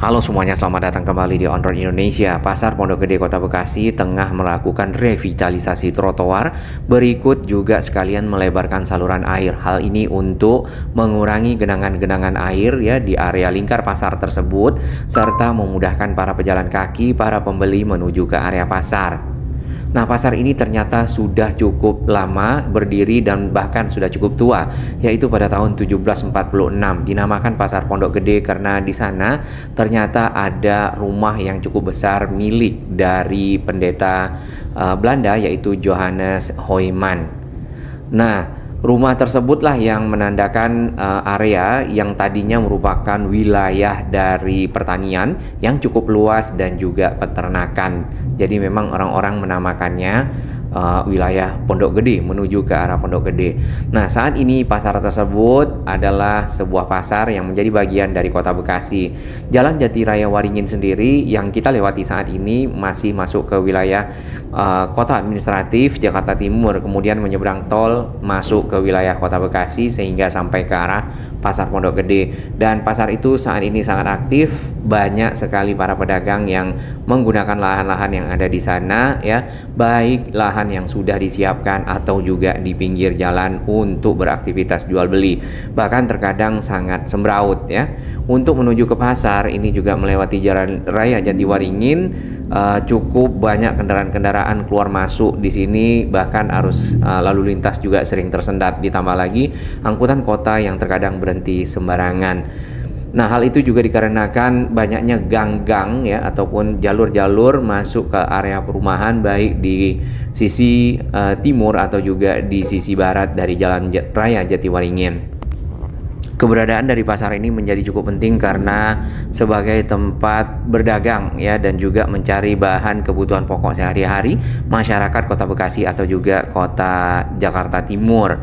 Halo semuanya, selamat datang kembali di On Road Indonesia. Pasar Pondok Gede Kota Bekasi tengah melakukan revitalisasi trotoar, berikut juga sekalian melebarkan saluran air. Hal ini untuk mengurangi genangan-genangan air ya di area lingkar pasar tersebut, serta memudahkan para pejalan kaki, para pembeli menuju ke area pasar. Nah, pasar ini ternyata sudah cukup lama berdiri dan bahkan sudah cukup tua, yaitu pada tahun 1746. Dinamakan Pasar Pondok Gede karena di sana ternyata ada rumah yang cukup besar milik dari pendeta Belanda, yaitu Johannes Hoyman. Nah, rumah tersebutlah yang menandakan area yang tadinya merupakan wilayah dari pertanian yang cukup luas dan juga peternakan. Jadi memang orang-orang menamakannya wilayah Pondok Gede, menuju ke arah Pondok Gede. Nah, saat ini pasar tersebut adalah sebuah pasar yang menjadi bagian dari Kota Bekasi. Jalan Jati Raya Waringin sendiri yang kita lewati saat ini masih masuk ke wilayah Kota Administratif Jakarta Timur, kemudian menyeberang tol masuk ke wilayah Kota Bekasi sehingga sampai ke arah Pasar Pondok Gede. Dan pasar itu saat ini sangat aktif, banyak sekali para pedagang yang menggunakan lahan-lahan yang ada di sana ya, baik lahan yang sudah disiapkan atau juga di pinggir jalan untuk beraktivitas jual beli. Bahkan terkadang sangat sembraut ya. Untuk menuju ke pasar ini juga melewati Jalan Raya Jatiwaringin, cukup banyak kendaraan-kendaraan keluar masuk di sini, bahkan arus lalu lintas juga sering tersendat, ditambah lagi angkutan kota yang terkadang berhenti sembarangan. Nah, hal itu juga dikarenakan banyaknya gang-gang ya ataupun jalur-jalur masuk ke area perumahan, baik di sisi timur atau juga di sisi barat dari Jalan Raya Jatiwaringin. Keberadaan dari pasar ini menjadi cukup penting karena sebagai tempat berdagang ya dan juga mencari bahan kebutuhan pokok sehari-hari masyarakat Kota Bekasi atau juga Kota Jakarta Timur.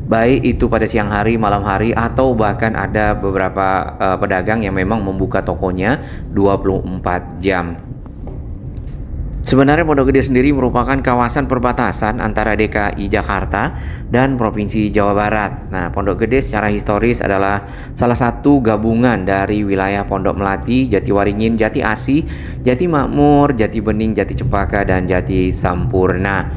Baik itu pada siang hari, malam hari, atau bahkan ada beberapa pedagang yang memang membuka tokonya 24 jam. Sebenarnya Pondok Gede sendiri merupakan kawasan perbatasan antara DKI Jakarta dan Provinsi Jawa Barat. Nah, Pondok Gede secara historis adalah salah satu gabungan dari wilayah Pondok Melati, Jatiwaringin, Jati Asih, Jati Makmur, Jati Bening, Jati Cempaka, dan Jati Sampurna.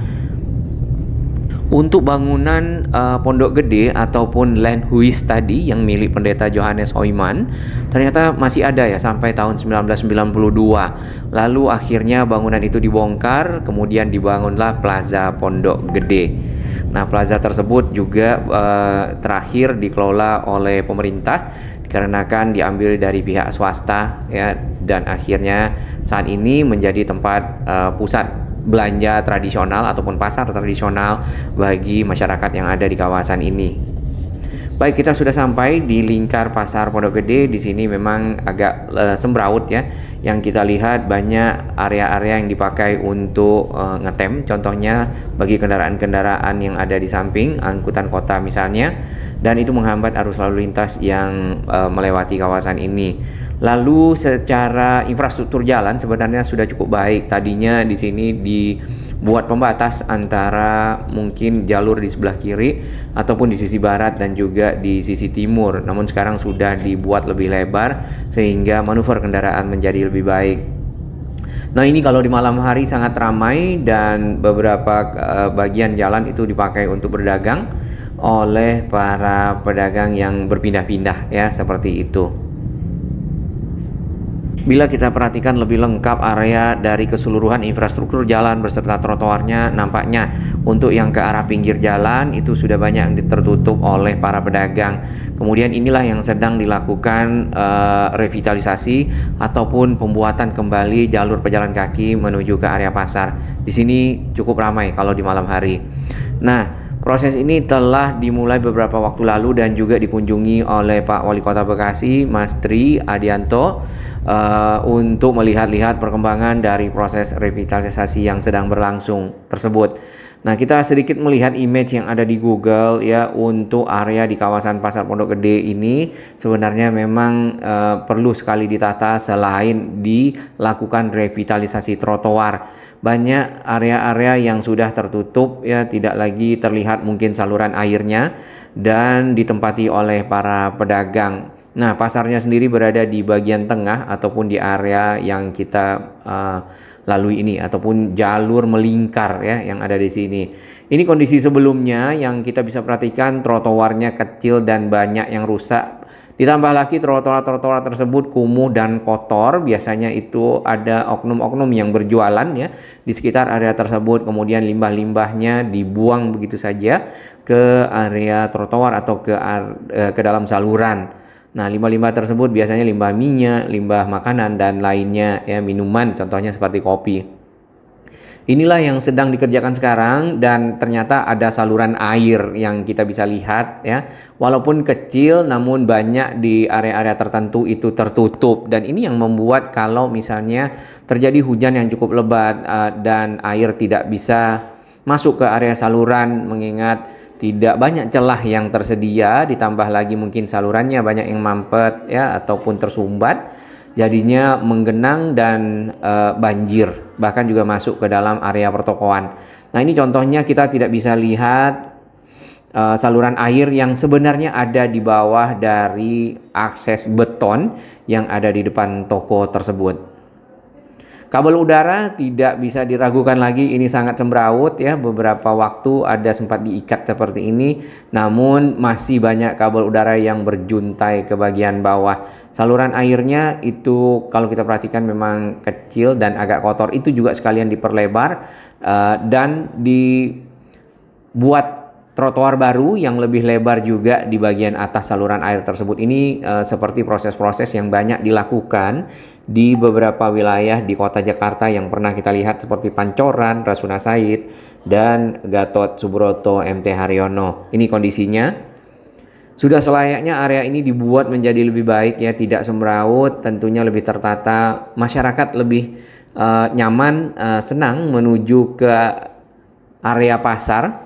Untuk bangunan Pondok Gede ataupun Land Huis tadi yang milik pendeta Johannes Hoyman ternyata masih ada ya sampai tahun 1992. Lalu akhirnya bangunan itu dibongkar, kemudian dibangunlah Plaza Pondok Gede. Nah, plaza tersebut juga terakhir dikelola oleh pemerintah dikarenakan diambil dari pihak swasta ya, dan akhirnya saat ini menjadi tempat pusat belanja tradisional ataupun pasar tradisional bagi masyarakat yang ada di kawasan ini. Baik, kita sudah sampai di lingkar pasar Pondok Gede. Di sini memang agak sembraut ya. Yang kita lihat banyak area-area yang dipakai untuk ngetem. Contohnya bagi kendaraan-kendaraan yang ada di samping, angkutan kota misalnya, dan itu menghambat arus lalu lintas yang melewati kawasan ini. Lalu secara infrastruktur jalan sebenarnya sudah cukup baik. Tadinya di sini dibuat pembatas antara mungkin jalur di sebelah kiri ataupun di sisi barat dan juga di sisi timur. Namun sekarang sudah dibuat lebih lebar sehingga manuver kendaraan menjadi lebih baik. Nah, ini kalau di malam hari sangat ramai dan beberapa bagian jalan itu dipakai untuk berdagang oleh para pedagang yang berpindah-pindah ya, seperti itu. Bila kita perhatikan lebih lengkap area dari keseluruhan infrastruktur jalan beserta trotoarnya, nampaknya untuk yang ke arah pinggir jalan itu sudah banyak yang tertutup oleh para pedagang. Kemudian inilah yang sedang dilakukan revitalisasi ataupun pembuatan kembali jalur pejalan kaki menuju ke area pasar. Di sini cukup ramai kalau di malam hari. Nah, proses ini telah dimulai beberapa waktu lalu dan juga dikunjungi oleh Pak Wali Kota Bekasi, Mas Tri Adianto, untuk melihat-lihat perkembangan dari proses revitalisasi yang sedang berlangsung tersebut. Nah, kita sedikit melihat image yang ada di Google ya untuk area di kawasan Pasar Pondok Gede ini sebenarnya memang perlu sekali ditata selain dilakukan revitalisasi trotoar. Banyak area-area yang sudah tertutup ya, tidak lagi terlihat mungkin saluran airnya dan ditempati oleh para pedagang. Nah, pasarnya sendiri berada di bagian tengah ataupun di area yang kita lalui ini ataupun jalur melingkar ya yang ada di sini. Ini kondisi sebelumnya yang kita bisa perhatikan, trotoarnya kecil dan banyak yang rusak. Ditambah lagi trotoar-trotoar tersebut kumuh dan kotor. Biasanya itu ada oknum-oknum yang berjualan ya di sekitar area tersebut. Kemudian limbah-limbahnya dibuang begitu saja ke area trotoar atau ke dalam saluran. Nah, limbah-limbah tersebut biasanya limbah minyak, limbah makanan, dan lainnya ya, minuman contohnya seperti kopi. Inilah yang sedang dikerjakan sekarang dan ternyata ada saluran air yang kita bisa lihat ya. Walaupun kecil namun banyak di area-area tertentu itu tertutup, dan ini yang membuat kalau misalnya terjadi hujan yang cukup lebat dan air tidak bisa masuk ke area saluran mengingat tidak banyak celah yang tersedia, ditambah lagi mungkin salurannya banyak yang mampet ya ataupun tersumbat, jadinya menggenang dan banjir, bahkan juga masuk ke dalam area pertokoan. Nah, ini contohnya kita tidak bisa lihat saluran air yang sebenarnya ada di bawah dari akses beton yang ada di depan toko tersebut. Kabel udara tidak bisa diragukan lagi, ini sangat semrawut ya. Beberapa waktu ada sempat diikat seperti ini, namun masih banyak kabel udara yang berjuntai ke bagian bawah. Saluran airnya itu kalau kita perhatikan memang kecil dan agak kotor, itu juga sekalian diperlebar dan dibuat trotoar baru yang lebih lebar juga di bagian atas saluran air tersebut. Ini seperti proses-proses yang banyak dilakukan di beberapa wilayah di kota Jakarta yang pernah kita lihat seperti Pancoran, Rasuna Said, dan Gatot Subroto MT Haryono. Ini kondisinya. Sudah selayaknya area ini dibuat menjadi lebih baik ya, tidak semrawut, tentunya lebih tertata, masyarakat lebih nyaman, senang menuju ke area pasar.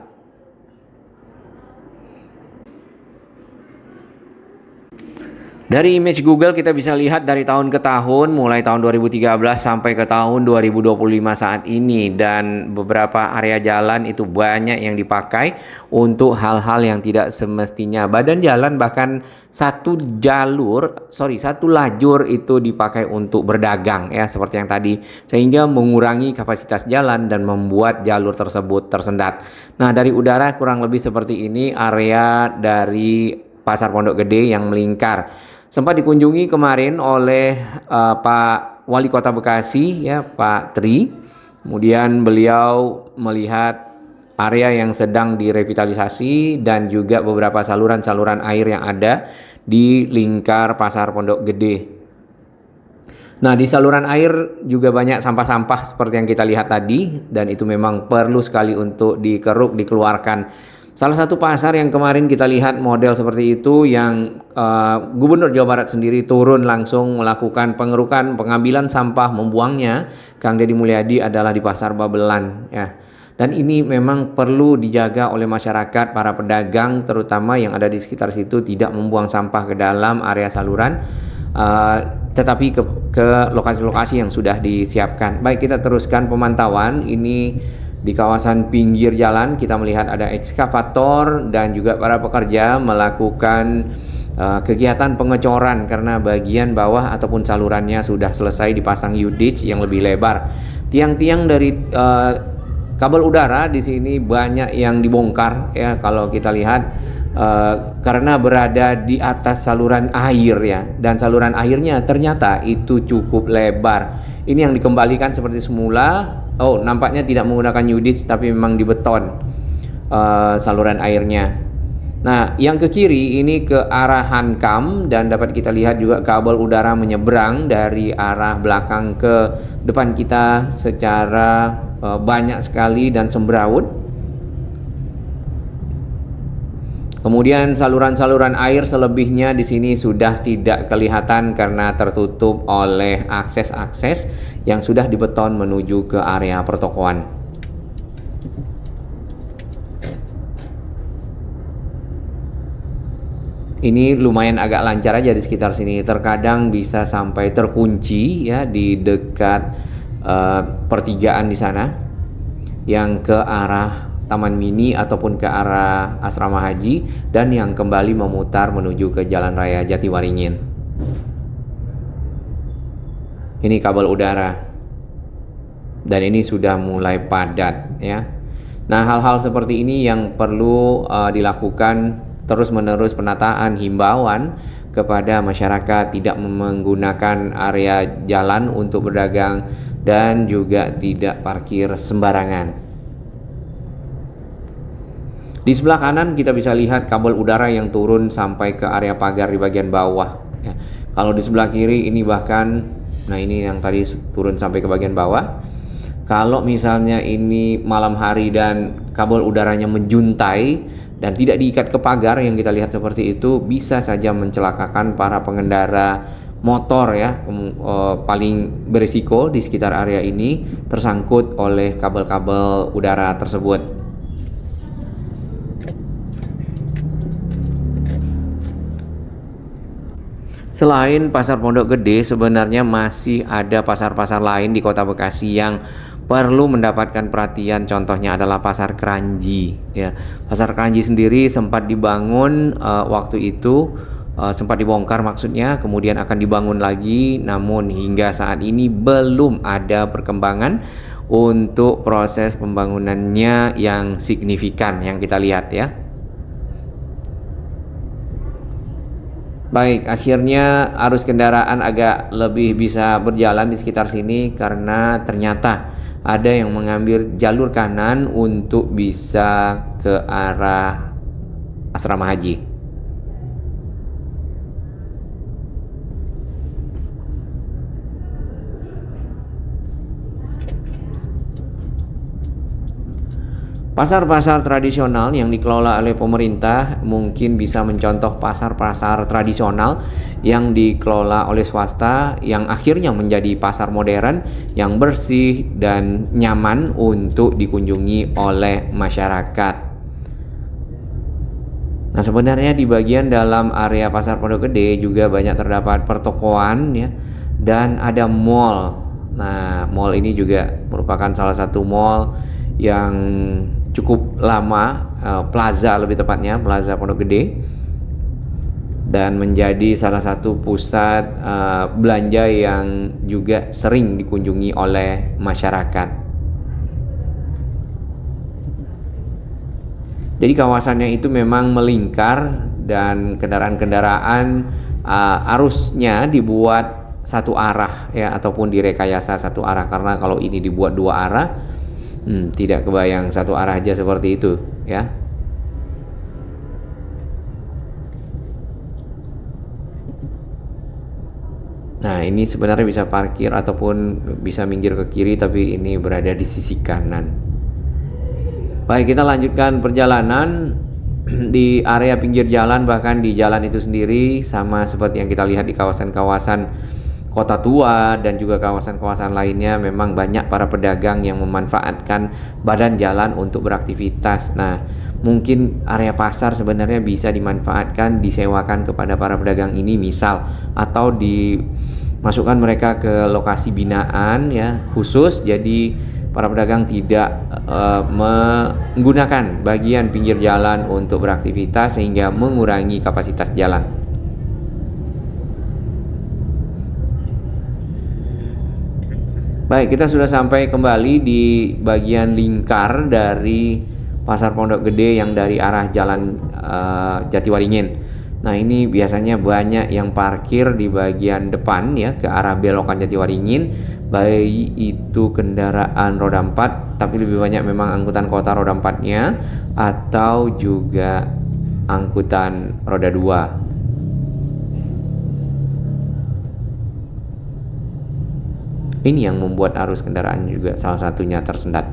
Dari image Google kita bisa lihat dari tahun ke tahun, mulai tahun 2013 sampai ke tahun 2025 saat ini, dan beberapa area jalan itu banyak yang dipakai untuk hal-hal yang tidak semestinya. Badan jalan bahkan satu lajur itu dipakai untuk berdagang ya, seperti yang tadi, sehingga mengurangi kapasitas jalan dan membuat jalur tersebut tersendat. Nah, dari udara kurang lebih seperti ini area dari Pasar Pondok Gede yang melingkar. Sempat dikunjungi kemarin oleh Pak Wali Kota Bekasi ya, Pak Tri. Kemudian beliau melihat area yang sedang direvitalisasi dan juga beberapa saluran-saluran air yang ada di lingkar Pasar Pondok Gede. Nah, di saluran air juga banyak sampah-sampah seperti yang kita lihat tadi, dan itu memang perlu sekali untuk dikeruk, dikeluarkan. Salah satu pasar yang kemarin kita lihat model seperti itu yang Gubernur Jawa Barat sendiri turun langsung melakukan pengerukan, pengambilan sampah, membuangnya, Kang Deddy Mulyadi, adalah di Pasar Babelan ya. Dan ini memang perlu dijaga oleh masyarakat, para pedagang terutama yang ada di sekitar situ, tidak membuang sampah ke dalam area saluran, tetapi ke lokasi-lokasi yang sudah disiapkan. Baik, kita teruskan pemantauan. Ini di kawasan pinggir jalan kita melihat ada ekskavator dan juga para pekerja melakukan kegiatan pengecoran karena bagian bawah ataupun salurannya sudah selesai dipasang U-ditch yang lebih lebar. Tiang-tiang dari kabel udara di sini banyak yang dibongkar ya, kalau kita lihat karena berada di atas saluran air ya, dan saluran airnya ternyata itu cukup lebar. Ini yang dikembalikan seperti semula. Oh, nampaknya tidak menggunakan U-ditch tapi memang di beton saluran airnya. Nah, yang ke kiri ini ke arah Hankam, dan dapat kita lihat juga kabel udara menyeberang dari arah belakang ke depan kita secara banyak sekali dan sembraut. Kemudian saluran-saluran air selebihnya di sini sudah tidak kelihatan karena tertutup oleh akses-akses yang sudah dibeton menuju ke area pertokoan. Ini lumayan agak lancar aja di sekitar sini. Terkadang bisa sampai terkunci ya di dekat pertigaan di sana yang ke arah Taman Mini ataupun ke arah Asrama Haji, dan yang kembali memutar menuju ke Jalan Raya Jatiwaringin. Ini kabel udara. Dan ini sudah mulai padat ya. Nah, hal-hal seperti ini yang perlu dilakukan terus-menerus, penataan, himbauan kepada masyarakat tidak menggunakan area jalan untuk berdagang dan juga tidak parkir sembarangan. Di sebelah kanan kita bisa lihat kabel udara yang turun sampai ke area pagar di bagian bawah ya. Kalau di sebelah kiri ini bahkan, nah ini yang tadi turun sampai ke bagian bawah. Kalau misalnya ini malam hari dan kabel udaranya menjuntai dan tidak diikat ke pagar yang kita lihat seperti itu, bisa saja mencelakakan para pengendara motor ya. Paling berisiko di sekitar area ini tersangkut oleh kabel-kabel udara tersebut. Selain Pasar Pondok Gede, sebenarnya masih ada pasar-pasar lain di Kota Bekasi yang perlu mendapatkan perhatian. Contohnya adalah Pasar Kranji ya. Pasar Kranji sendiri sempat dibangun waktu itu, sempat dibongkar maksudnya, kemudian akan dibangun lagi, namun hingga saat ini belum ada perkembangan untuk proses pembangunannya yang signifikan yang kita lihat ya. Baik, akhirnya arus kendaraan agak lebih bisa berjalan di sekitar sini karena ternyata ada yang mengambil jalur kanan untuk bisa ke arah Asrama Haji. Pasar-pasar tradisional yang dikelola oleh pemerintah mungkin bisa mencontoh pasar-pasar tradisional yang dikelola oleh swasta yang akhirnya menjadi pasar modern yang bersih dan nyaman untuk dikunjungi oleh masyarakat. Nah, sebenarnya di bagian dalam area Pasar Pondok Gede juga banyak terdapat pertokoan ya, dan ada mall. Nah, mall ini juga merupakan salah satu mall yang cukup lama, plaza lebih tepatnya, Plaza Pondok Gede, dan menjadi salah satu pusat belanja yang juga sering dikunjungi oleh masyarakat. Jadi kawasannya itu memang melingkar dan kendaraan-kendaraan arusnya dibuat satu arah ya, ataupun direkayasa satu arah, karena kalau ini dibuat dua arah, tidak kebayang satu arah aja seperti itu ya. Nah, ini sebenarnya bisa parkir ataupun bisa minggir ke kiri, tapi ini berada di sisi kanan. Baik, kita lanjutkan perjalanan di area pinggir jalan, bahkan di jalan itu sendiri sama seperti yang kita lihat di kawasan-kawasan Kota Tua dan juga kawasan-kawasan lainnya, memang banyak para pedagang yang memanfaatkan badan jalan untuk beraktivitas. Nah, mungkin area pasar sebenarnya bisa dimanfaatkan, disewakan kepada para pedagang ini misal, atau dimasukkan mereka ke lokasi binaan ya khusus, jadi para pedagang tidak menggunakan bagian pinggir jalan untuk beraktivitas sehingga mengurangi kapasitas jalan. Baik, kita sudah sampai kembali di bagian lingkar dari Pasar Pondok Gede yang dari arah Jalan Jatiwaringin. Nah, ini biasanya banyak yang parkir di bagian depan ya, ke arah belokan Jatiwaringin, baik itu kendaraan roda 4, tapi lebih banyak memang angkutan kota roda 4-nya, atau juga angkutan roda 2. Ini yang membuat arus kendaraan juga salah satunya tersendat.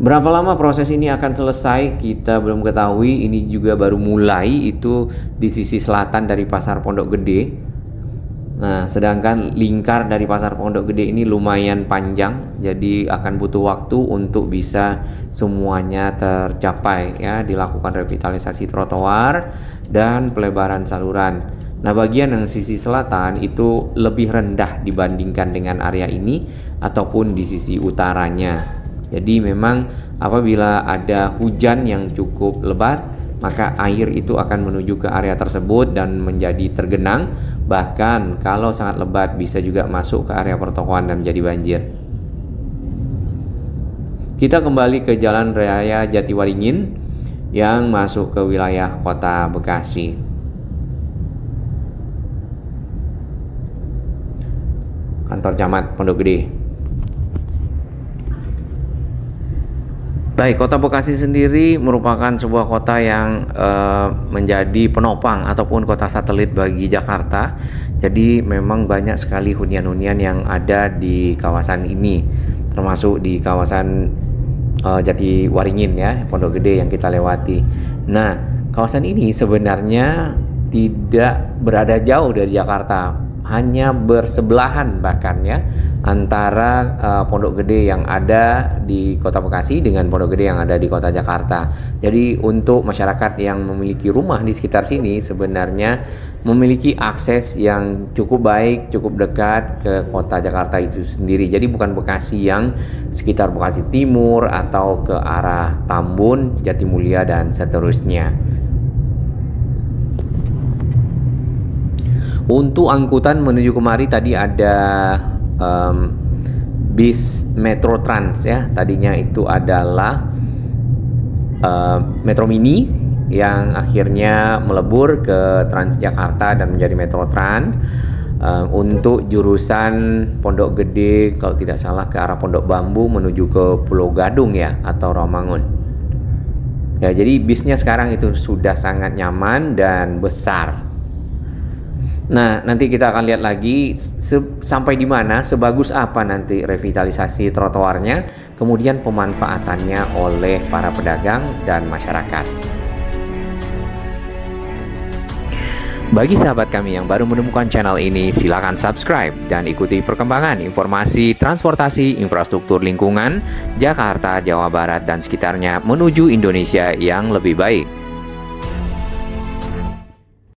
Berapa lama proses ini akan selesai kita belum ketahui. Ini juga baru mulai itu di sisi selatan dari Pasar Pondok Gede. Nah, sedangkan lingkar dari Pasar Pondok Gede ini lumayan panjang, jadi akan butuh waktu untuk bisa semuanya tercapai ya, dilakukan revitalisasi trotoar dan pelebaran saluran. Nah, bagian yang sisi selatan itu lebih rendah dibandingkan dengan area ini ataupun di sisi utaranya. Jadi memang apabila ada hujan yang cukup lebat, maka air itu akan menuju ke area tersebut dan menjadi tergenang. Bahkan kalau sangat lebat bisa juga masuk ke area pertokoan dan menjadi banjir. Kita kembali ke Jalan Raya Jatiwaringin yang masuk ke wilayah Kota Bekasi. Kantor Camat Pondok Gede. Baik, Kota Bekasi sendiri merupakan sebuah kota yang menjadi penopang ataupun kota satelit bagi Jakarta. Jadi memang banyak sekali hunian-hunian yang ada di kawasan ini, termasuk di kawasan Jatiwaringin ya, Pondok Gede yang kita lewati. Nah, kawasan ini sebenarnya tidak berada jauh dari Jakarta, hanya bersebelahan bahkan ya, antara Pondok Gede yang ada di Kota Bekasi dengan Pondok Gede yang ada di Kota Jakarta. Jadi untuk masyarakat yang memiliki rumah di sekitar sini sebenarnya memiliki akses yang cukup baik, cukup dekat ke Kota Jakarta itu sendiri. Jadi bukan Bekasi yang sekitar Bekasi Timur atau ke arah Tambun, Jatimulya dan seterusnya. Untuk angkutan menuju kemari tadi ada bis Metro Trans ya. Tadinya itu adalah Metro Mini yang akhirnya melebur ke Transjakarta dan menjadi Metro Trans. Untuk jurusan Pondok Gede kalau tidak salah ke arah Pondok Bambu menuju ke Pulau Gadung ya, atau Rawamangun. Ya, jadi bisnya sekarang itu sudah sangat nyaman dan besar. Nah, nanti kita akan lihat lagi sampai di mana, sebagus apa nanti revitalisasi trotoarnya, kemudian pemanfaatannya oleh para pedagang dan masyarakat. Bagi sahabat kami yang baru menemukan channel ini, silakan subscribe dan ikuti perkembangan informasi transportasi infrastruktur lingkungan Jakarta, Jawa Barat, dan sekitarnya menuju Indonesia yang lebih baik.